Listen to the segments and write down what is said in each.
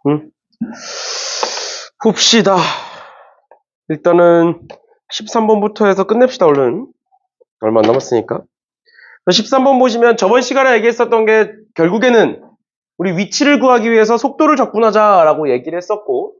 응? 봅시다. 일단은 13번부터 해서 끝냅시다. 얼른. 얼마 안 남았으니까. 13번 보시면 저번 시간에 얘기했었던 게 결국에는 우리 위치를 구하기 위해서 속도를 적분하자라고 얘기를 했었고,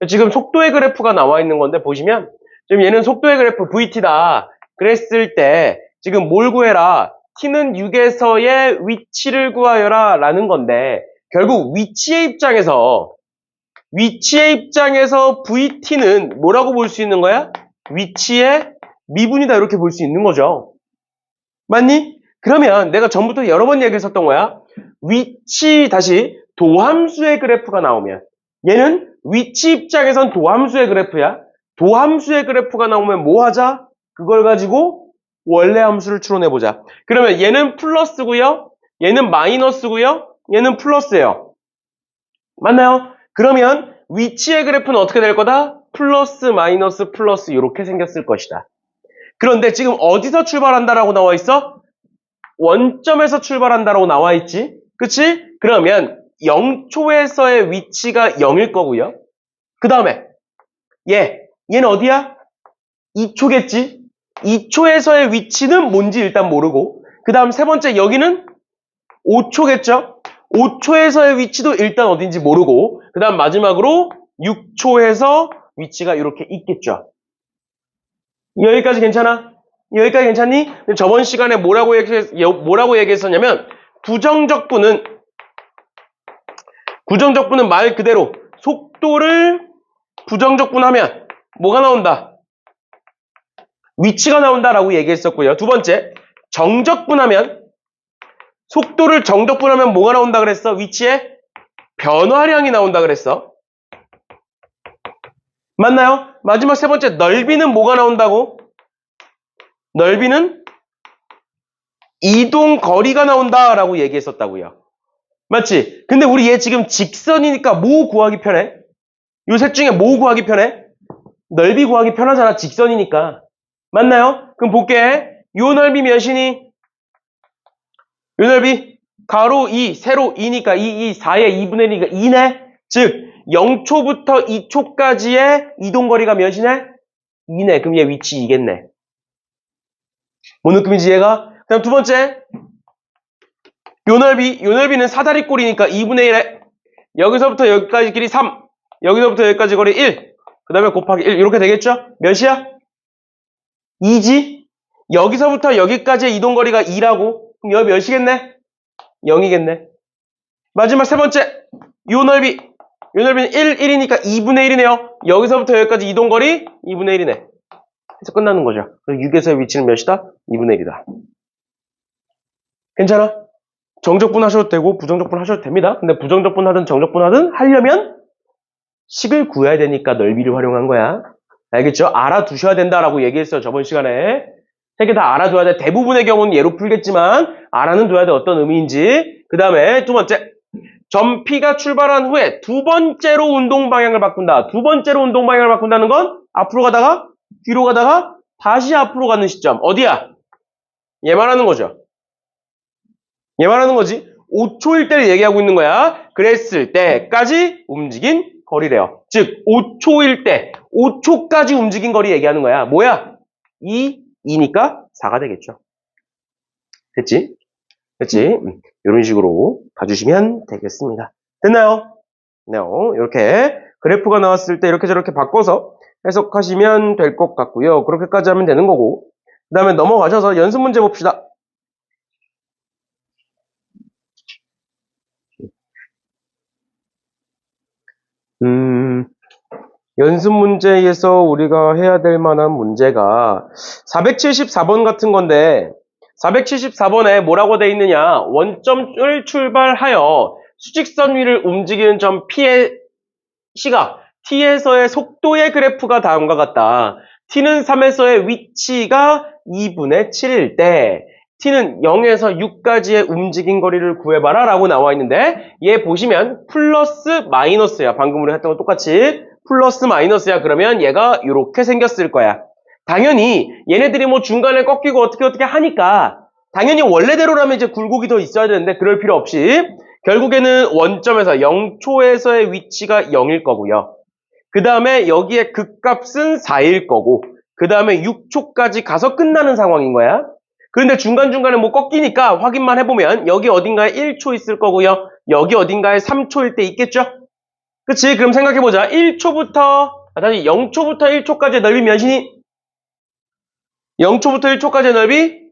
지금 속도의 그래프가 나와 있는 건데 보시면 지금 얘는 속도의 그래프 VT다 그랬을 때 지금 뭘 구해라? t는 6에서의 위치를 구하여라 라는 건데, 결국 위치의 입장에서 VT는 뭐라고 볼 수 있는 거야? 위치의 미분이다 이렇게 볼 수 있는 거죠. 맞니? 그러면 내가 전부터 여러 번 얘기했었던 거야. 다시 도함수의 그래프가 나오면, 얘는 위치 입장에선 도함수의 그래프야. 도함수의 그래프가 나오면 뭐 하자? 그걸 가지고 원래 함수를 추론해보자. 그러면 얘는 플러스고요, 얘는 마이너스고요, 얘는 플러스예요. 맞나요? 그러면 위치의 그래프는 어떻게 될 거다? 플러스 마이너스 플러스 이렇게 생겼을 것이다. 그런데 지금 어디서 출발한다라고 나와 있어? 원점에서 출발한다라고 나와 있지? 그치? 그러면 0초에서의 위치가 0일 거고요. 그 다음에 얘는 어디야? 2초겠지? 2초에서의 위치는 뭔지 일단 모르고, 그 다음 세 번째 여기는 5초겠죠? 5초에서의 위치도 일단 어딘지 모르고, 그 다음 마지막으로 6초에서 위치가 이렇게 있겠죠. 여기까지 괜찮아? 여기까지 괜찮니? 저번 시간에 뭐라고 얘기했었냐면, 부정적분은 말 그대로 속도를 부정적분하면 뭐가 나온다? 위치가 나온다라고 얘기했었고요. 두 번째, 정적분하면, 속도를 정적분하면 뭐가 나온다 그랬어? 위치의 변화량이 나온다 그랬어. 맞나요? 마지막 세 번째, 넓이는 뭐가 나온다고? 넓이는 이동 거리가 나온다라고 얘기했었다고요. 맞지? 근데 우리 얘 지금 직선이니까 뭐 구하기 편해? 요 셋 중에 뭐 구하기 편해? 넓이 구하기 편하잖아, 직선이니까. 맞나요? 그럼 볼게. 요 넓이 몇이니? 요 넓이 가로 2, 세로 2니까 4의 2분의 1이니까 2네? 즉 0초부터 2초까지의 이동거리가 몇이네? 2네. 그럼 얘 위치 2겠네. 뭔 느낌인지 얘가? 그다음 두 번째, 요 넓이는 사다리꼴이니까 2분의 1에 여기서부터 여기까지 길이 3, 여기서부터 여기까지 거리 1, 그 다음에 곱하기 1 이렇게 되겠죠? 몇이야? 2지? 여기서부터 여기까지의 이동거리가 2라고? 그럼 여기 몇이겠네? 0이겠네. 마지막 세 번째, 요 넓이는 1이니까 2분의 1이네요. 여기서부터 여기까지 이동거리 2분의 1이네. 해서 끝나는 거죠. 그래서 6에서의 위치는 몇이다? 2분의 1이다. 괜찮아? 정적분 하셔도 되고 부정적분 하셔도 됩니다. 근데 부정적분 하든 정적분 하든 하려면 식을 구해야 되니까 넓이를 활용한 거야. 알겠죠? 알아두셔야 된다라고 얘기했어요. 저번 시간에. 세 개 다 알아둬야 돼. 대부분의 경우는 얘로 풀겠지만 알아는 둬야 돼. 어떤 의미인지. 그 다음에 두 번째, 점 P가 출발한 후에 두 번째로 운동 방향을 바꾼다. 두 번째로 운동 방향을 바꾼다는 건 앞으로 가다가 뒤로 가다가 다시 앞으로 가는 시점. 어디야? 얘 말하는 거죠. 얘 말하는 거지. 5초일 때를 얘기하고 있는 거야. 그랬을 때까지 움직인 거리래요. 즉 5초일 때 5초까지 움직인 거리 얘기하는 거야. 뭐야? 2니까 4가 되겠죠. 됐지? 이런 식으로 봐주시면 되겠습니다. 됐나요? 네, 이렇게 그래프가 나왔을 때 이렇게 저렇게 바꿔서 해석하시면 될 것 같고요. 그렇게까지 하면 되는 거고, 그 다음에 넘어가셔서 연습 문제 봅시다. 연습 문제에서 우리가 해야 될 만한 문제가 474번 같은 건데, 474번에 뭐라고 돼 있느냐? 원점을 출발하여 수직선 위를 움직이는 점 P의 시각 T에서의 속도의 그래프가 다음과 같다. T는 3에서의 위치가 2분의 7일 때 T는 0에서 6까지의 움직인 거리를 구해봐라 라고 나와 있는데, 얘 보시면 플러스 마이너스야. 방금 우리 했던 거 똑같이 플러스 마이너스야. 그러면 얘가 이렇게 생겼을 거야. 당연히 얘네들이 뭐 중간에 꺾이고 어떻게 하니까 당연히 원래대로라면 이제 굴곡이 더 있어야 되는데 그럴 필요 없이 결국에는 원점에서 0초에서의 위치가 0일 거고요. 그 다음에 여기에 극값은 4일 거고, 그 다음에 6초까지 가서 끝나는 상황인 거야. 그런데 중간중간에 뭐 꺾이니까 확인만 해보면 여기 어딘가에 1초 있을 거고요. 여기 어딘가에 3초일 때 있겠죠? 그치? 그럼 생각해보자. 0초부터 1초까지의 넓이 몇이니? 0초부터 1초까지의 넓이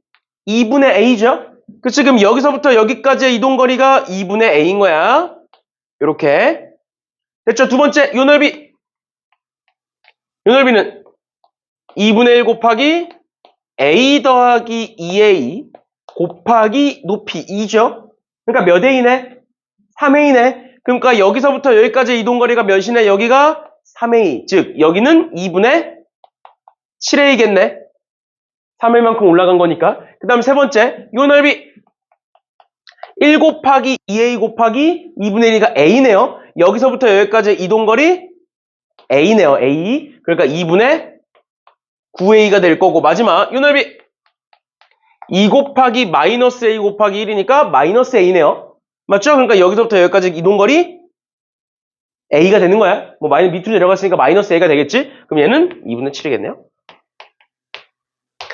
2분의 a죠? 그치? 그럼 여기서부터 여기까지의 이동거리가 2분의 a인 거야. 요렇게. 됐죠? 두 번째, 요 넓이는 2분의 1 곱하기 a 더하기 2a 곱하기 높이 2죠? 그러니까 몇 a네? 3a네. 그러니까 여기서부터 여기까지 이동거리가 몇이네? 여기가 3a. 즉 여기는 2분의 7a겠네. 3a만큼 올라간 거니까. 그 다음 세 번째, 요 넓이 1 곱하기 2a 곱하기 2분의 1이가 a네요. 여기서부터 여기까지 이동거리 a네요. a. 그러니까 2분의 9a가 될 거고, 마지막 요 넓이 2 곱하기 마이너스 a 곱하기 1이니까 마이너스 a네요. 맞죠? 그러니까 여기서부터 여기까지 이동거리 a가 되는 거야. 뭐 밑으로 내려갔으니까 마이너스 a가 되겠지? 그럼 얘는 2분의 7이겠네요.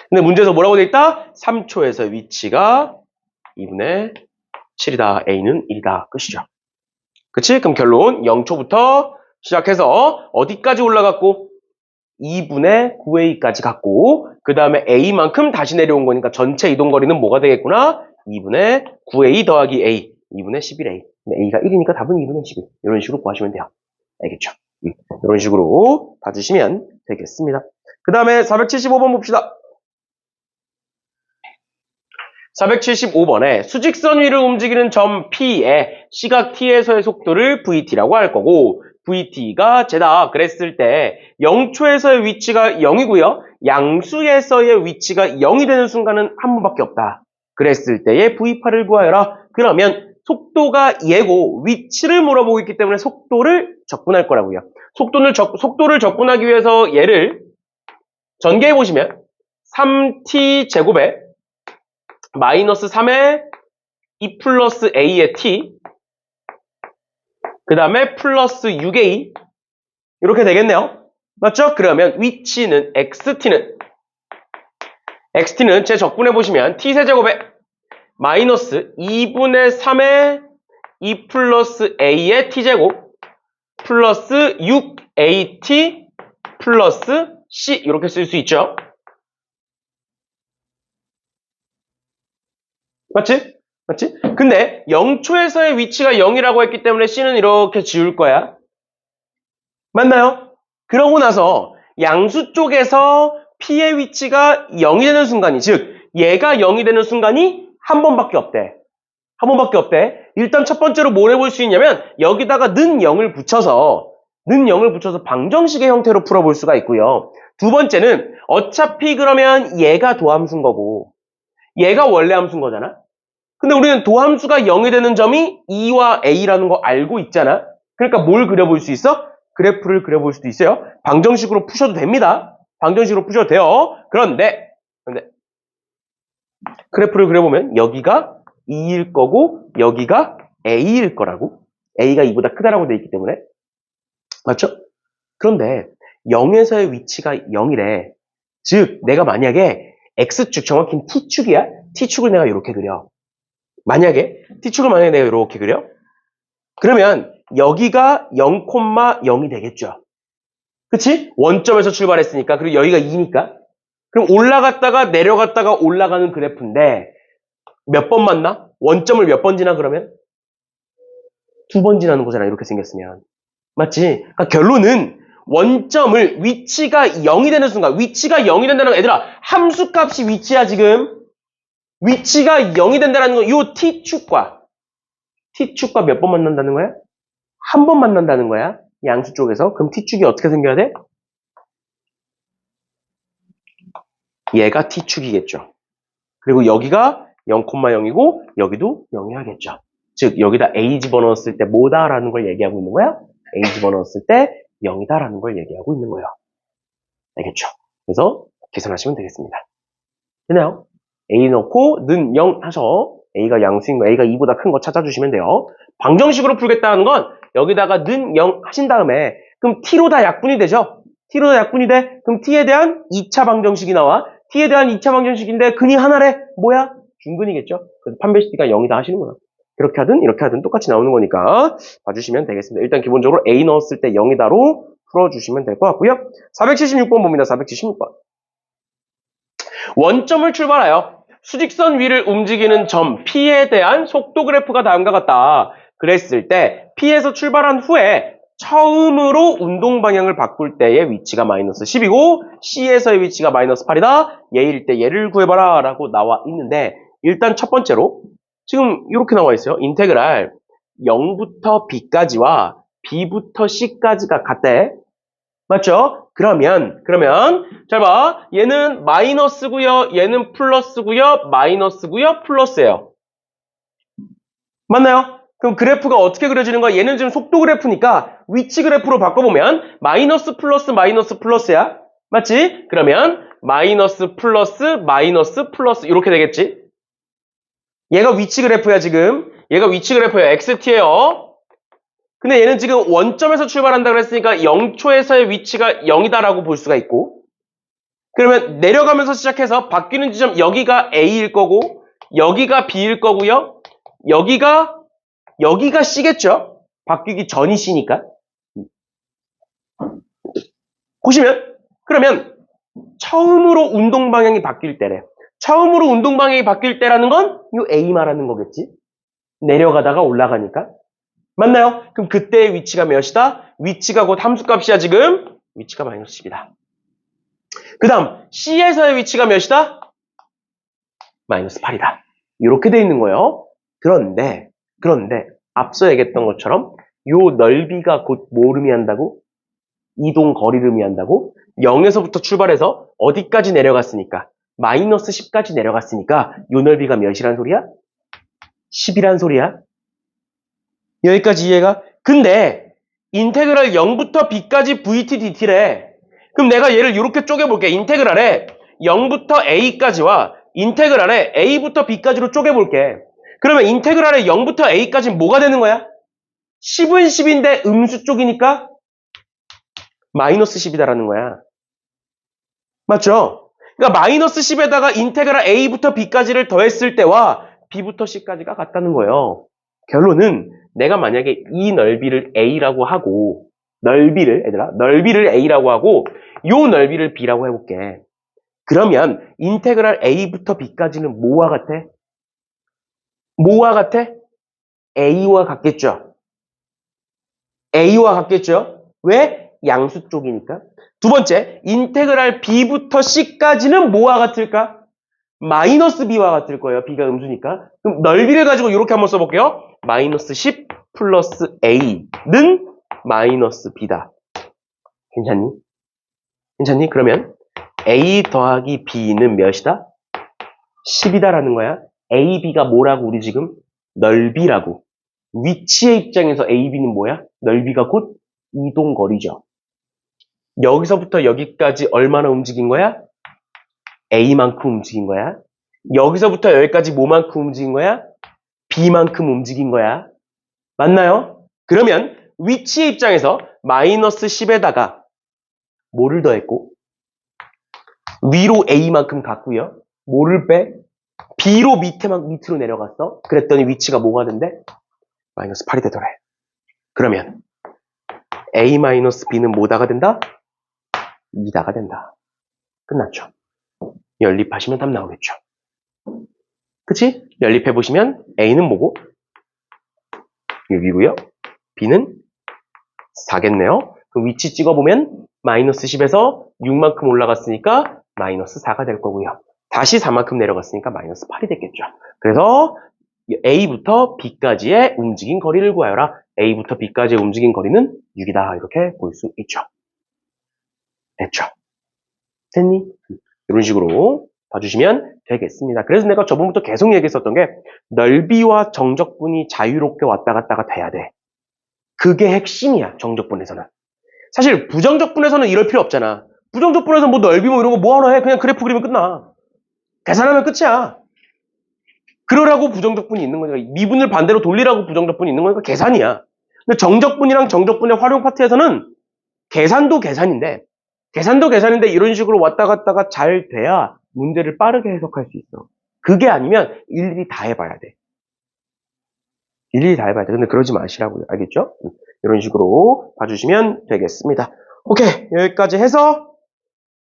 근데 문제에서 뭐라고 돼 있다? 3초에서 위치가 2분의 7이다. a는 1이다. 끝이죠. 그치? 그럼 결론 0초부터 시작해서 어디까지 올라갔고? 2분의 9a까지 갔고, 그 다음에 a만큼 다시 내려온 거니까 전체 이동거리는 뭐가 되겠구나? 2분의 9a 더하기 a, 2분의 11a. 근데 a가 1이니까 답은 2분의 11. 이런 식으로 구하시면 돼요. 알겠죠? 이런 식으로 봐주시면 되겠습니다. 그 다음에 475번 봅시다. 475번에 수직선 위를 움직이는 점 P에 시각 T에서의 속도를 VT라고 할 거고, VT가 제다 그랬을 때 0초에서의 위치가 0이고요. 양수에서의 위치가 0이 되는 순간은 한 번밖에 없다. 그랬을 때의 V8을 구하여라. 그러면 속도가 얘고 위치를 물어보고 있기 때문에 속도를 적분할 거라고요. 속도를 적분하기 위해서 얘를 전개해 보시면 3t 제곱에 마이너스 3에 2 플러스 a의 t, 그 다음에 플러스 6a, 이렇게 되겠네요. 맞죠? 그러면 위치는 xt는 제 적분해보시면 t세제곱에 마이너스 2분의 3의 2 플러스 a의 t제곱 플러스 6at 플러스 c, 이렇게 쓸 수 있죠. 맞지? 맞지? 근데 0초에서의 위치가 0이라고 했기 때문에 C는 이렇게 지울 거야. 맞나요? 그러고 나서 양수 쪽에서 P의 위치가 0이 되는 순간이, 즉 얘가 0이 되는 순간이 한 번밖에 없대. 한 번밖에 없대. 일단 첫 번째로 뭘 해볼 수 있냐면 여기다가 는 0을 붙여서 방정식의 형태로 풀어볼 수가 있고요. 두 번째는 어차피 그러면 얘가 도함수인 거고 얘가 원래 함수인 거잖아. 근데 우리는 도함수가 0이 되는 점이 2와 a라는 거 알고 있잖아. 그러니까 뭘 그려볼 수 있어? 그래프를 그려볼 수도 있어요. 방정식으로 푸셔도 됩니다. 방정식으로 푸셔도 돼요. 그런데 그래프를 그려보면 여기가 2일 거고 여기가 a일 거라고. a가 2보다 크다라고 돼 있기 때문에. 맞죠? 그런데 0에서의 위치가 0이래. 즉 내가 만약에 x축, 정확히 t축이야. t축을 내가 이렇게 그려. t축을 만약에 내가 이렇게 그려? 그러면 여기가 0,0이 되겠죠. 그치? 원점에서 출발했으니까. 그리고 여기가 2니까. 그럼 올라갔다가 내려갔다가 올라가는 그래프인데 몇 번 만나? 원점을 몇 번 지나 그러면? 2번 지나는 거잖아. 이렇게 생겼으면. 맞지? 그러니까 결론은 원점을 위치가 0이 되는 순간, 위치가 0이 된다는 거, 얘들아, 함수값이 위치야 지금. 위치가 0이 된다는 건 요 t축과 몇 번 만난다는 거야? 한 번 만난다는 거야. 양수 쪽에서. 그럼 t축이 어떻게 생겨야 돼? 얘가 t축이겠죠. 그리고 여기가 0,0이고 여기도 0이야겠죠. 즉 여기다 a 집어넣었을 때 뭐다라는 걸 얘기하고 있는 거야? a 집어넣었을 때 0이다라는 걸 얘기하고 있는 거예요. 알겠죠? 그래서 계산하시면 되겠습니다. 되나요? a 넣고 는 0 하셔. A가 양수인 거, A가 2보다 큰 거 찾아주시면 돼요. 방정식으로 풀겠다는 건 여기다가 는 0 하신 다음에 그럼 T로 다 약분이 되죠? T로 다 약분이 돼? 그럼 T에 대한 2차 방정식이 나와. T에 대한 2차 방정식인데 근이 하나래. 뭐야? 중근이겠죠? 그래서 판별식가 0이다 하시는구나. 그렇게 하든 이렇게 하든 똑같이 나오는 거니까 봐주시면 되겠습니다. 일단 기본적으로 A 넣었을 때 0이다로 풀어주시면 될 것 같고요. 476번 봅니다. 476번. 원점을 출발하여 수직선 위를 움직이는 점 P에 대한 속도 그래프가 다음과 같다. 그랬을 때 P에서 출발한 후에 처음으로 운동 방향을 바꿀 때의 위치가 마이너스 10이고 C에서의 위치가 마이너스 8이다. 얘일 때 얘를 구해봐라 라고 나와 있는데 일단 첫 번째로 지금 이렇게 나와 있어요. 인테그랄 0부터 B까지와 B부터 C까지가 같대. 맞죠? 그러면 잘 봐. 얘는 마이너스고요. 얘는 플러스고요. 마이너스고요. 플러스예요. 맞나요? 그럼 그래프가 어떻게 그려지는 거야? 얘는 지금 속도 그래프니까 위치 그래프로 바꿔보면 마이너스 플러스 마이너스 플러스야. 맞지? 그러면 마이너스 플러스 마이너스 플러스 이렇게 되겠지? 얘가 위치 그래프야 지금. 얘가 위치 그래프야. XT예요. 근데 얘는 지금 원점에서 출발한다 그랬으니까 0초에서의 위치가 0이다라고 볼 수가 있고 그러면 내려가면서 시작해서 바뀌는 지점 여기가 A일 거고 여기가 B일 거고요. 여기가 C겠죠? 바뀌기 전이 C니까. 보시면 그러면 처음으로 운동 방향이 바뀔 때래. 처음으로 운동 방향이 바뀔 때라는 건 이 A 말하는 거겠지? 내려가다가 올라가니까. 맞나요? 그럼 그때의 위치가 몇이다? 위치가 곧 함수값이야 지금. 위치가 마이너스 10이다. 그 다음 C에서의 위치가 몇이다? 마이너스 8이다. 이렇게 돼 있는 거예요. 그런데 앞서 얘기했던 것처럼 요 넓이가 곧 뭐 의미한다고? 이동 거리를 의미한다고? 0에서부터 출발해서 어디까지 내려갔으니까? 마이너스 10까지 내려갔으니까 요 넓이가 몇이란 소리야? 10이란 소리야. 여기까지 이해가? 근데 인테그랄 0부터 b까지 vt dt래. 그럼 내가 얘를 이렇게 쪼개볼게. 인테그랄에 0부터 a까지와 인테그랄에 a부터 b까지로 쪼개볼게. 그러면 인테그랄에 0부터 a까지 뭐가 되는 거야? 10은 10인데 음수 쪽이니까 마이너스 10이다라는 거야. 맞죠? 그러니까 마이너스 10에다가 인테그랄 a부터 b까지를 더했을 때와 b부터 c까지가 같다는 거예요. 결론은 내가 만약에 이 넓이를 a라고 하고 넓이를 a라고 하고 요 넓이를 b라고 해볼게. 그러면 인테그랄 a부터 b까지는 뭐와 같아? 뭐와 같아? a와 같겠죠? a와 같겠죠? 왜? 양수 쪽이니까. 두 번째, 인테그랄 b부터 c까지는 뭐와 같을까? 마이너스 b와 같을 거예요. b가 음수니까. 그럼 넓이를 가지고 이렇게 한번 써볼게요. 마이너스 10 플러스 a는 마이너스 b다. 괜찮니? 괜찮니? 그러면 a 더하기 b는 몇이다? 10이다라는 거야. a, b가 뭐라고 우리 지금? 넓이라고. 위치의 입장에서 a, b는 뭐야? 넓이가 곧 이동거리죠. 여기서부터 여기까지 얼마나 움직인 거야? a만큼 움직인 거야. 여기서부터 여기까지 뭐만큼 움직인 거야? b만큼 움직인 거야. 맞나요? 그러면 위치의 입장에서 마이너스 10에다가 뭐를 더했고 위로 a만큼 갔고요. 뭐를 빼? b로 밑으로 내려갔어. 그랬더니 위치가 뭐가 된대? 마이너스 8이 되더래. 그러면 a 마이너스 b는 뭐다가 된다? 2다가 된다. 끝났죠. 연립하시면 답 나오겠죠. 그치? 연립해보시면 a는 뭐고? 6이고요. b는 4겠네요. 그럼 위치 찍어보면 마이너스 10에서 6만큼 올라갔으니까 마이너스 4가 될 거고요. 다시 4만큼 내려갔으니까 마이너스 8이 됐겠죠. 그래서 A부터 B까지의 움직인 거리를 구하여라. A부터 B까지의 움직인 거리는 6이다. 이렇게 볼 수 있죠. 됐죠? 됐니? 이런 식으로 봐주시면 되겠습니다. 그래서 내가 저번부터 계속 얘기했었던 게 넓이와 정적분이 자유롭게 왔다 갔다가 돼야 돼. 그게 핵심이야. 정적분에서는. 사실 부정적분에서는 이럴 필요 없잖아. 부정적분에서 뭐 넓이 뭐 이런 거 뭐 하나 해. 그냥 그래프 그리면 끝나. 계산하면 끝이야. 그러라고 부정적분이 있는 거니까 미분을 반대로 돌리라고 부정적분이 있는 거니까 계산이야. 근데 정적분이랑 정적분의 활용 파트에서는 계산도 계산인데 이런 식으로 왔다 갔다가 잘 돼야 문제를 빠르게 해석할 수 있어. 그게 아니면 일일이 다 해봐야 돼. 일일이 다 해봐야 돼. 근데 그러지 마시라고요. 알겠죠? 이런 식으로 봐주시면 되겠습니다. 오케이. 여기까지 해서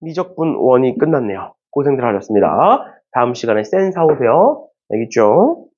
미적분 1이 끝났네요. 고생들 하셨습니다. 다음 시간에 센 사오세요. 알겠죠?